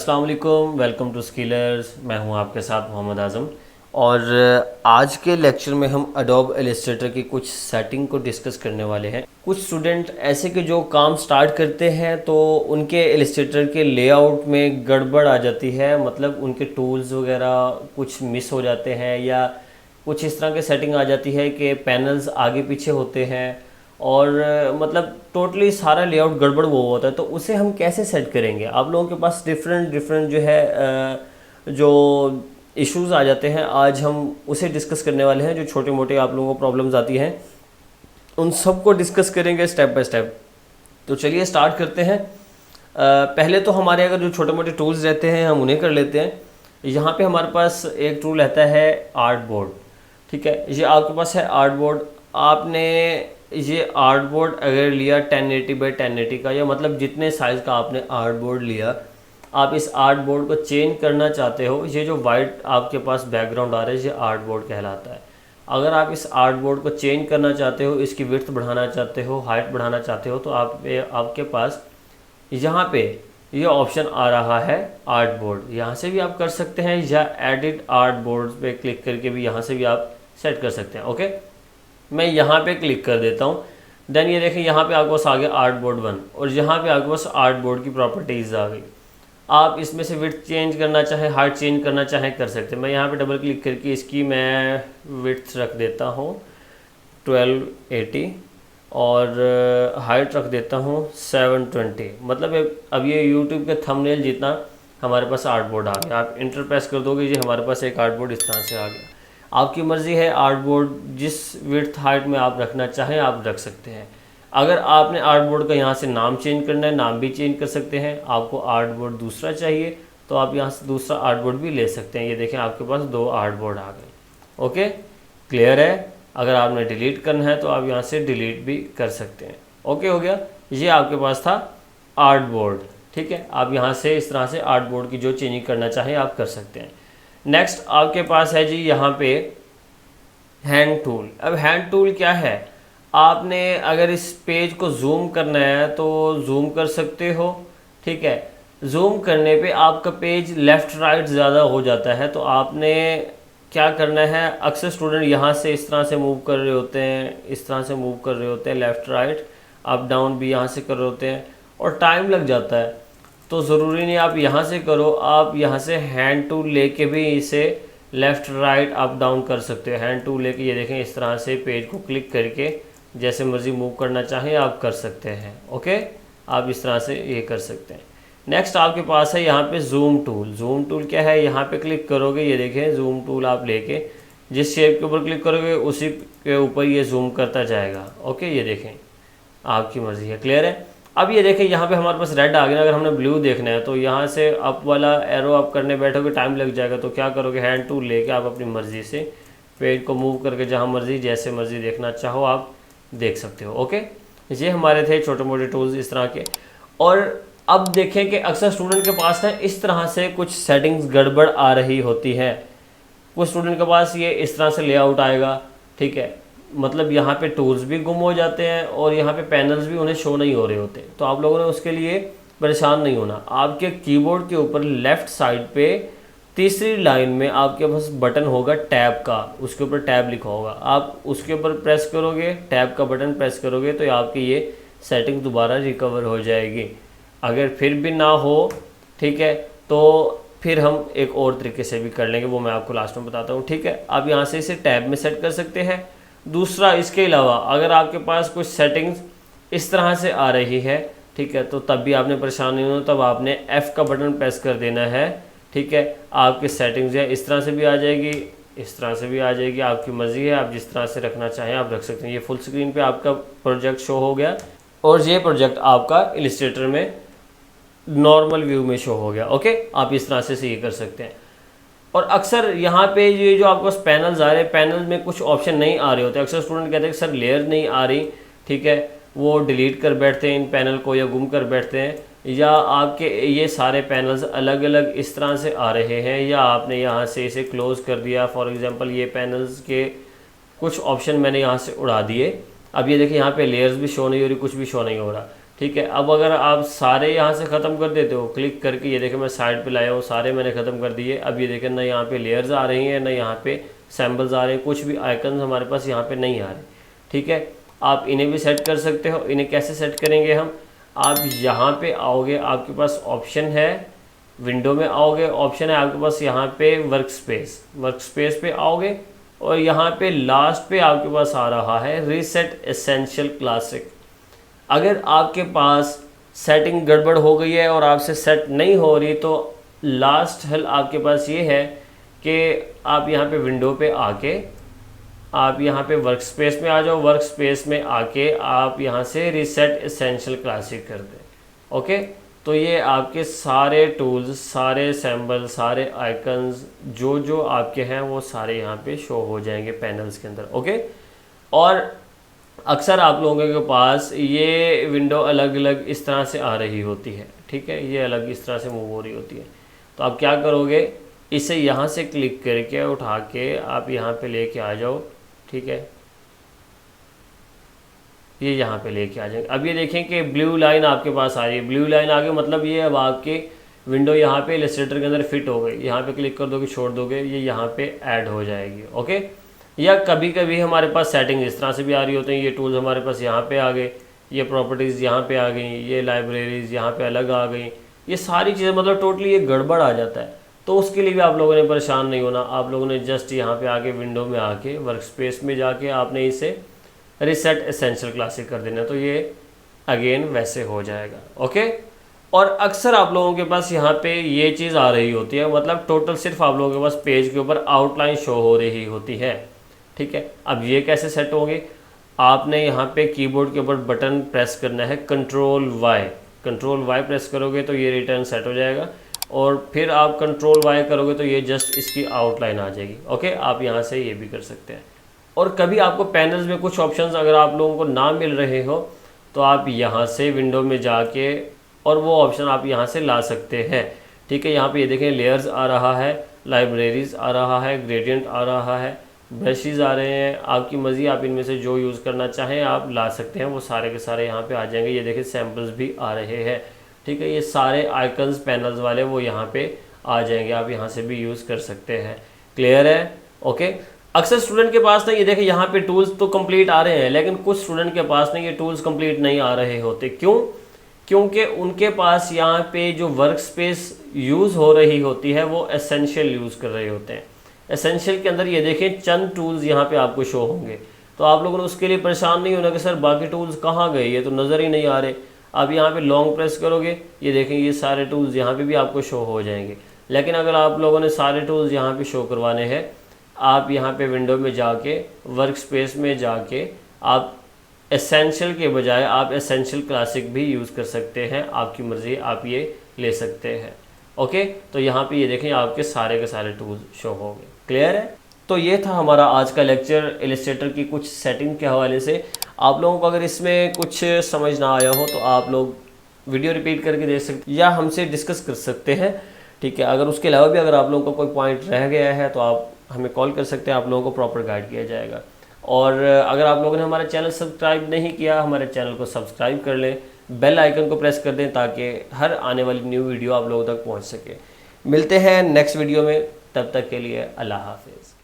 अस्सलाम वालेकुम, welcome to स्किलर्स। मैं हूं आपके साथ मोहम्मद आज़म और आज के लेक्चर में हम एडोब इलस्ट्रेटर की कुछ सेटिंग को डिस्कस करने वाले हैं। कुछ स्टूडेंट ऐसे के जो काम स्टार्ट करते हैं तो उनके इलस्ट्रेटर के लेआउट में गड़बड़ आ जाती है, मतलब उनके टूल्स वगैरह कुछ मिस हो जाते हैं या कुछ इस तरह की सेटिंग आ जाती है कि पैनल्स आगे पीछे होते हैं और मतलब टोटली सारा लेआउट गड़बड़ वो होता है। तो उसे हम कैसे सेट करेंगे? आप लोगों के पास डिफरेंट डिफरेंट जो है जो इश्यूज आ जाते हैं, आज हम उसे डिस्कस करने वाले हैं। जो छोटे मोटे आप लोगों को प्रॉब्लम्स आती हैं उन सब को डिस्कस करेंगे स्टेप बाय स्टेप। तो चलिए स्टार्ट करते हैं। पहले तो हमारे अगर जो छोटे मोटे टूल्स रहते हैं हम उन्हें कर लेते हैं। यहाँ पे हमारे पास एक टूल रहता है आर्ट बोर्ड, ठीक है। ये आपके पास है आर्ट बोर्ड। आपने ये आर्ट बोर्ड अगर लिया 1080 बाई 1080 का, या मतलब जितने साइज़ का आपने आर्ट बोर्ड लिया, आप इस आर्ट बोर्ड को चेंज करना चाहते हो। ये जो वाइट आपके पास बैकग्राउंड आ रहा है ये आर्ट बोर्ड कहलाता है। अगर आप इस आर्ट बोर्ड को चेंज करना चाहते हो, इसकी विड्थ बढ़ाना चाहते हो, हाइट बढ़ाना चाहते हो, तो आपके पास यहाँ पे ये ऑप्शन आ रहा है आर्ट बोर्ड। यहाँ से भी आप कर सकते हैं या एडिट आर्ट बोर्ड पे क्लिक करके भी यहाँ से भी आप सेट कर सकते हैं। ओके, मैं यहाँ पे क्लिक कर देता हूँ। देन ये देखें यहाँ पे आपके पास आ गया आर्ट बोर्ड 1 और यहाँ पे आपके पास आर्ट बोर्ड की प्रॉपर्टीज़ आ गई। आप इसमें से विड्थ चेंज करना चाहें, हाइट चेंज करना चाहें, कर सकते हैं। मैं यहाँ पे डबल क्लिक करके इसकी मैं विड्थ रख देता हूँ 1280 और हाइट रख देता हूँ 720। मतलब अब ये यूट्यूब के थंबनेल जितना हमारे पास आर्ट बोर्ड आ गया। आप इंटर प्रेस कर दोगे ये हमारे पास एक आर्ट बोर्ड इस तरह से आ गया। आपकी मर्ज़ी है, आर्ट बोर्ड जिस विड्थ हाइट में आप रखना चाहें आप रख सकते हैं। अगर आपने आर्ट बोर्ड का यहाँ से नाम चेंज करना है, नाम भी चेंज कर सकते हैं। आपको आर्ट बोर्ड दूसरा चाहिए तो आप यहाँ से दूसरा आर्ट बोर्ड भी ले सकते हैं। ये देखें आपके पास 2 आर्ट बोर्ड आ गए। ओके, क्लियर है। अगर आपने डिलीट करना है तो आप यहाँ से डिलीट भी कर सकते हैं। ओके, हो गया। ये आपके पास था आर्ट बोर्ड, ठीक है। आप यहाँ से इस तरह से आर्ट बोर्ड की जो चेंजिंग करना चाहें आप कर सकते हैं। नेक्स्ट आपके पास है जी यहाँ पे हैंड टूल। अब हैंड टूल क्या है? आपने अगर इस पेज को जूम करना है तो जूम कर सकते हो, ठीक है। जूम करने पे आपका पेज लेफ़्ट राइट ज़्यादा हो जाता है, तो आपने क्या करना है, अक्सर स्टूडेंट यहाँ से इस तरह से मूव कर रहे होते हैं, इस तरह से मूव कर रहे होते हैं, लेफ़्ट राइट अप डाउन भी यहाँ से कर रहे होते हैं और टाइम लग जाता है। तो ज़रूरी नहीं आप यहाँ से करो, आप यहाँ से हैंड टूल लेके भी इसे लेफ़्ट राइट अप डाउन कर सकते हो। हैंड टूल लेके ये देखें इस तरह से पेज को क्लिक करके जैसे मर्ज़ी मूव करना चाहें आप कर सकते हैं। ओके, आप इस तरह से ये कर सकते हैं। नेक्स्ट आपके पास है यहाँ पे जूम टूल। जूम टूल क्या है? यहाँ पे क्लिक करोगे, ये देखें जूम टूल आप लेके जिस शेप के ऊपर क्लिक करोगे उसी के ऊपर ये जूम करता जाएगा। ओके, ये देखें आपकी मर्ज़ी है। क्लियर है। अब ये देखें यहाँ पे हमारे पास रेड आ गया। अगर हमने ब्लू देखना है तो यहाँ से अप वाला एरो आप करने बैठोगे टाइम लग जाएगा। तो क्या करोगे, हैंड टूल लेके आप अपनी मर्ज़ी से पेज को मूव करके जहाँ मर्ज़ी जैसे मर्ज़ी देखना चाहो आप देख सकते हो। ओके, ये हमारे थे छोटे मोटे टूल्स इस तरह के। और अब देखें कि अक्सर स्टूडेंट के पास है इस तरह से कुछ सेटिंग्स गड़बड़ आ रही होती है। कुछ स्टूडेंट के पास ये इस तरह से लेआउट आएगा, ठीक है। मतलब यहाँ पे टूल्स भी गुम हो जाते हैं और यहाँ पे पैनल्स भी उन्हें शो नहीं हो रहे होते। तो आप लोगों ने उसके लिए परेशान नहीं होना। आपके कीबोर्ड के ऊपर लेफ़्ट साइड पे तीसरी लाइन में आपके पास बटन होगा टैब का, उसके ऊपर टैब लिखा होगा। आप उसके ऊपर प्रेस करोगे, टैब का बटन प्रेस करोगे तो आपकी ये सेटिंग दोबारा रिकवर हो जाएगी। अगर फिर भी ना हो, ठीक है, तो फिर हम एक और तरीके से भी कर लेंगे, वो मैं आपको लास्ट में बताता हूँ, ठीक है। आप यहाँ से इसे टैब में सेट कर सकते हैं। दूसरा, इसके अलावा अगर आपके पास कुछ सेटिंग्स इस तरह से आ रही है, ठीक है, तो तब भी आपने परेशान नहीं होना। तब आपने F का बटन प्रेस कर देना है, ठीक है। आपकी सेटिंग्स है इस तरह से भी आ जाएगी, इस तरह से भी आ जाएगी, आपकी मर्ज़ी है। आप जिस तरह से रखना चाहें आप रख सकते हैं। ये फुल स्क्रीन पे आपका प्रोजेक्ट शो हो गया और ये प्रोजेक्ट आपका इलस्ट्रेटर में नॉर्मल व्यू में शो हो गया। ओके, आप इस तरह से ये कर सकते हैं। और अक्सर यहाँ पे ये जो आपके पास पैनल्स आ रहे हैं, पैनल में कुछ ऑप्शन नहीं आ रहे होते। अक्सर स्टूडेंट कहते हैं कि सर लेयर नहीं आ रही, ठीक है, वो डिलीट कर बैठते हैं इन पैनल को या गुम कर बैठते हैं, या आपके ये सारे पैनल्स अलग अलग इस तरह से आ रहे हैं, या आपने यहाँ से इसे क्लोज़ कर दिया। फॉर एग्जांपल ये पैनल्स के कुछ ऑप्शन मैंने यहाँ से उड़ा दिए। अब ये देखिए यहाँ पे लेयर्स भी शो नहीं हो रही, कुछ भी शो नहीं हो रहा। ठीक है। अब अगर आप सारे यहाँ से ख़त्म कर देते हो क्लिक करके, ये देखें मैं साइड पे लाया हूँ, सारे मैंने ख़त्म कर दिए। अब ये देखें ना यहाँ पे लेयर्स आ रही हैं, ना यहाँ पे सैम्बल्स आ रहे हैं, कुछ भी आइकन्स हमारे पास यहाँ पे नहीं आ रहे। ठीक है, आप इन्हें भी सेट कर सकते हो। इन्हें कैसे सेट करेंगे हम, आप यहाँ पे आओगे, आपके पास ऑप्शन है, विंडो में आओगे, ऑप्शन है आपके पास यहाँ पे वर्क स्पेस पे आओगे और यहाँ पे लास्ट पे आपके पास आ रहा है रीसेट एसेंशियल क्लासिक। अगर आपके पास सेटिंग गड़बड़ हो गई है और आपसे सेट नहीं हो रही तो लास्ट हल आपके पास ये है कि आप यहाँ पे विंडो पे आके आप यहाँ पे वर्क स्पेस में आ जाओ, वर्क स्पेस में आके आप यहाँ से रीसेट एसेंशियल क्लासिक कर दें। ओके, तो ये आपके सारे टूल्स, सारे सैम्बल, सारे आइकन्स जो जो आपके हैं वो सारे यहाँ पे शो हो जाएंगे पैनल्स के अंदर। ओके, और अक्सर आप लोगों के पास ये विंडो अलग अलग इस तरह से आ रही होती है। ठीक है, ये अलग इस तरह से मूव हो रही होती है। तो आप क्या करोगे, इसे यहाँ से क्लिक करके उठा के आप यहाँ पे लेके आ जाओ। ठीक है, ये यहाँ पे लेके आ जाएंगे। अब ये देखें कि ब्लू लाइन आपके पास आ रही है, ब्लू लाइन आ गई, मतलब ये अब आपके विंडो यहाँ पे इलस्ट्रेटर के अंदर फिट हो गई। यहाँ पे क्लिक कर दोगे, छोड़ दोगे, ये यहाँ पे ऐड हो जाएगी। ओके, या कभी कभी हमारे पास सेटिंग इस तरह से भी आ रही होती हैं, ये टूल्स हमारे पास यहाँ पे आ गए, ये प्रॉपर्टीज़ यहाँ पे आ गई, ये लाइब्रेरीज़ यहाँ पे अलग आ गई, ये सारी चीज़ें, मतलब टोटली ये गड़बड़ आ जाता है। तो उसके लिए भी आप लोगों ने परेशान नहीं होना, आप लोगों ने जस्ट यहाँ पे आके विंडो में आके वर्क स्पेस में जाके आपने इसे रीसेट एसेंशियल क्लासिक कर देना, तो ये अगेन वैसे हो जाएगा। ओके, और अक्सर आप लोगों के पास यहाँ पे ये चीज़ आ रही होती है, मतलब टोटल सिर्फ आप लोगों के पास पेज के ऊपर आउटलाइन शो हो रही होती है। ठीक है, अब ये कैसे सेट होंगे, आपने यहाँ पे कीबोर्ड के ऊपर बटन प्रेस करना है, कंट्रोल वाई प्रेस करोगे तो ये रिटर्न सेट हो जाएगा, और फिर आप कंट्रोल वाई करोगे तो ये जस्ट इसकी आउटलाइन आ जाएगी। ओके, आप यहाँ से ये भी कर सकते हैं। और कभी आपको पैनल्स में कुछ ऑप्शंस अगर आप लोगों को ना मिल रहे हो तो आप यहाँ से विंडो में जाके और वो ऑप्शन आप यहाँ से ला सकते हैं। ठीक है, यहाँ पे ये देखें लेयर्स आ रहा है, लाइब्रेरीज आ रहा है, ग्रेडियंट आ रहा है, ब्रशेज़ आ रहे हैं, आपकी मर्ज़ी, आप इनमें से जो यूज़ करना चाहें आप ला सकते हैं, वो सारे के सारे यहाँ पे आ जाएंगे। ये देखें सैम्पल्स भी आ रहे हैं। ठीक है, ये सारे आइकन्स पैनल्स वाले वो यहाँ पे आ जाएंगे, आप यहाँ से भी यूज़ कर सकते हैं। क्लियर है? ओके, अक्सर स्टूडेंट के पास ना ये देखें यहाँ पे टूल्स तो कंप्लीट आ रहे हैं, लेकिन कुछ स्टूडेंट के पास ना ये टूल्स कंप्लीट नहीं आ रहे होते। क्यों? क्योंकि उनके पास यहाँ पे जो वर्क स्पेस यूज़ हो रही होती है वो एसेंशियल यूज़ कर रहे होते हैं। एसेंशियल के अंदर ये देखें चंद टूल्स यहाँ पे आपको शो होंगे, तो आप लोगों ने उसके लिए परेशान नहीं होना कि सर बाकी टूल्स कहाँ गए, ये तो नज़र ही नहीं आ रहे। आप यहाँ पे लॉन्ग प्रेस करोगे, ये देखें ये सारे टूल्स यहाँ पे भी आपको शो हो जाएंगे। लेकिन अगर आप लोगों ने सारे टूल्स यहाँ पे शो करवाने हैं, आप यहाँ पे विंडो में जाके वर्क स्पेस में जाके आप एसेंशियल के बजाय आप एसेंशियल क्लासिक भी यूज़ कर सकते हैं, आपकी मर्ज़ी, आप ये ले सकते हैं। ओके, तो यहाँ पे ये देखें आपके सारे के सारे टूल्स शो हो गए। क्लियर है? तो ये था हमारा आज का लेक्चर इलस्ट्रेटर की कुछ सेटिंग के हवाले से। आप लोगों को अगर इसमें कुछ समझ ना आया हो तो आप लोग वीडियो रिपीट करके देख सकते या हमसे डिस्कस कर सकते हैं। ठीक है, अगर उसके अलावा भी अगर आप लोगों का कोई पॉइंट रह गया है तो आप हमें कॉल कर सकते हैं, आप लोगों को प्रॉपर गाइड किया जाएगा। और अगर आप लोगों ने हमारा चैनल सब्सक्राइब नहीं किया, हमारे चैनल को सब्सक्राइब कर लें, बेल आइकन को प्रेस कर दें ताकि हर आने वाली न्यू वीडियो आप लोगों तक पहुंच सके। मिलते हैं नेक्स्ट वीडियो में, तब तक के लिए अल्लाह हाफिज़।